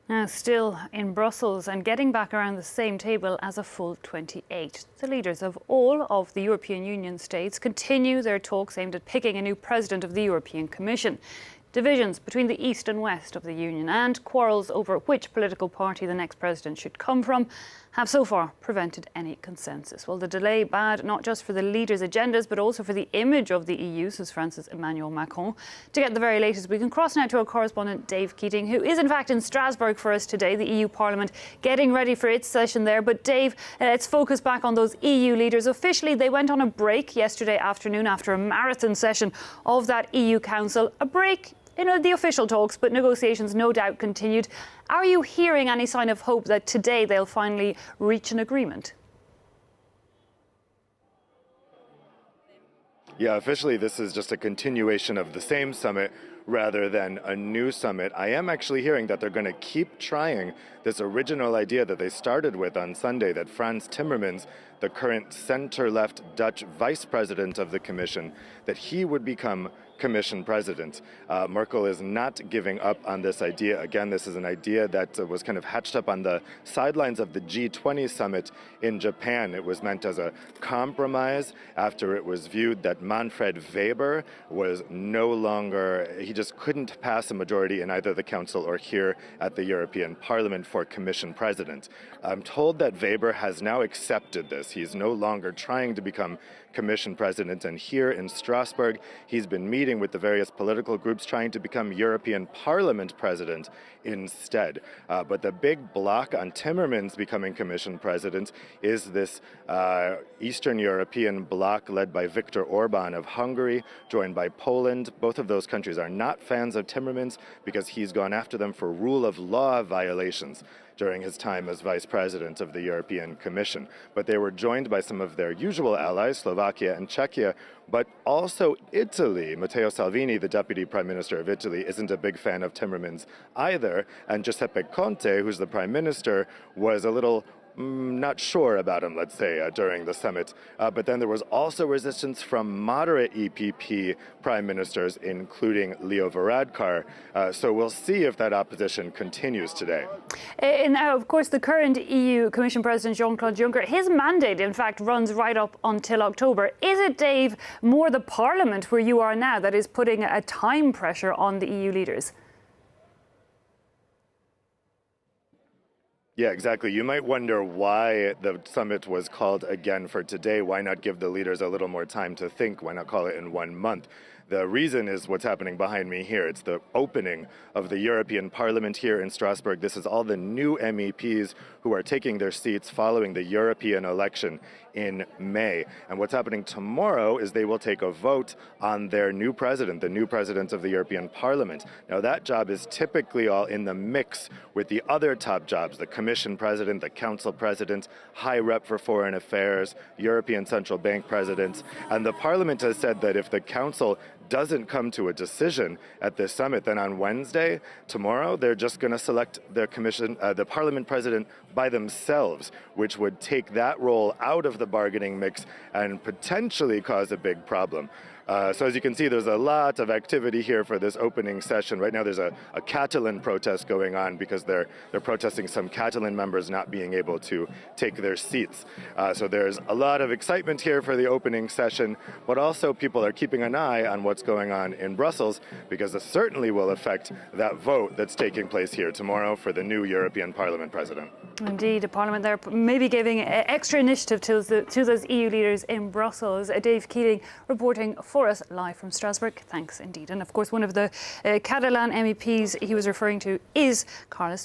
Now, still in Brussels and getting back around the same table as a full 28. The leaders of all of the European Union states continue their talks aimed at picking a new president of the European Commission. Divisions between the east and west of the Union and quarrels over which political party the next president should come from have so far prevented any consensus. Well, the delay bad not just for the leaders' agendas but also for the image of the EU, says France's Emmanuel Macron. To get the very latest, we can cross now to our correspondent Dave Keating, who is in fact in Strasbourg for us today, the EU Parliament getting ready for its session there. But Dave, let's focus back on those EU leaders. Officially, they went on a break yesterday afternoon after a marathon session of that EU Council. A break in the official talks, but negotiations no doubt continued. Are you hearing any sign of hope that today they'll finally reach an agreement? Yeah, officially this is just a continuation of the same summit rather than a new summit. I am actually hearing that they're going to keep trying this original idea that they started with on Sunday, that Frans Timmermans, the current center-left Dutch vice president of the Commission, that he would become Commission president. Merkel is not giving up on this idea. Again, this is an idea that was kind of hatched up on the sidelines of the G20 summit in Japan. It was meant as a compromise after it was viewed that Manfred Weber was no longer, he just couldn't pass a majority in either the Council or here at the European Parliament for Commission president. I'm told that Weber has now accepted this. He's no longer trying to become Commission president, and here in Strasbourg, he's been meeting with the various political groups trying to become European Parliament president instead. But the big block on Timmermans becoming Commission president is this Eastern European bloc led by Viktor Orban of Hungary, joined by Poland. Both of those countries are not fans of Timmermans because he's gone after them for rule of law violations during his time as vice president of the European Commission. But they were joined by some of their usual allies, Slovakia and Czechia, but also Italy. Matteo Salvini, the deputy prime minister of Italy, isn't a big fan of Timmermans either. And Giuseppe Conte, who's the prime minister, was a little not sure about him, let's say, during the summit. But then there was also resistance from moderate EPP prime ministers, including Leo Varadkar. So we'll see if that opposition continues today. And now, of course, the current EU Commission President Jean-Claude Juncker, his mandate, in fact, runs right up until October. Is it, Dave, more the Parliament where you are now that is putting a time pressure on the EU leaders? Yeah, exactly. You might wonder why the summit was called again for today. Why not give the leaders a little more time to think? Why not call it in 1 month? The reason is what's happening behind me here. It's the opening of the European Parliament here in Strasbourg. This is all the new MEPs who are taking their seats following the European election in May. And what's happening tomorrow is they will take a vote on their new president, the new president of the European Parliament. Now, that job is typically all in the mix with the other top jobs, the Commission president, the Council president, High Rep for Foreign Affairs, European Central Bank presidents. And the Parliament has said that if the Council doesn't come to a decision at this summit, then on Wednesday, tomorrow, they're just going to select their commission, the Parliament president by themselves, which would take that role out of the bargaining mix and potentially cause a big problem. So as you can see, there's a lot of activity here for this opening session. Right now there's a Catalan protest going on because they're protesting some Catalan members not being able to take their seats. So there's a lot of excitement here for the opening session, but also people are keeping an eye on what's going on in Brussels because it certainly will affect that vote that's taking place here tomorrow for the new European Parliament president. Indeed, a Parliament there maybe giving extra initiative to those EU leaders in Brussels. Dave Keating reporting for us live from Strasbourg. Thanks indeed. And of course, one of the Catalan MEPs he was referring to is Carles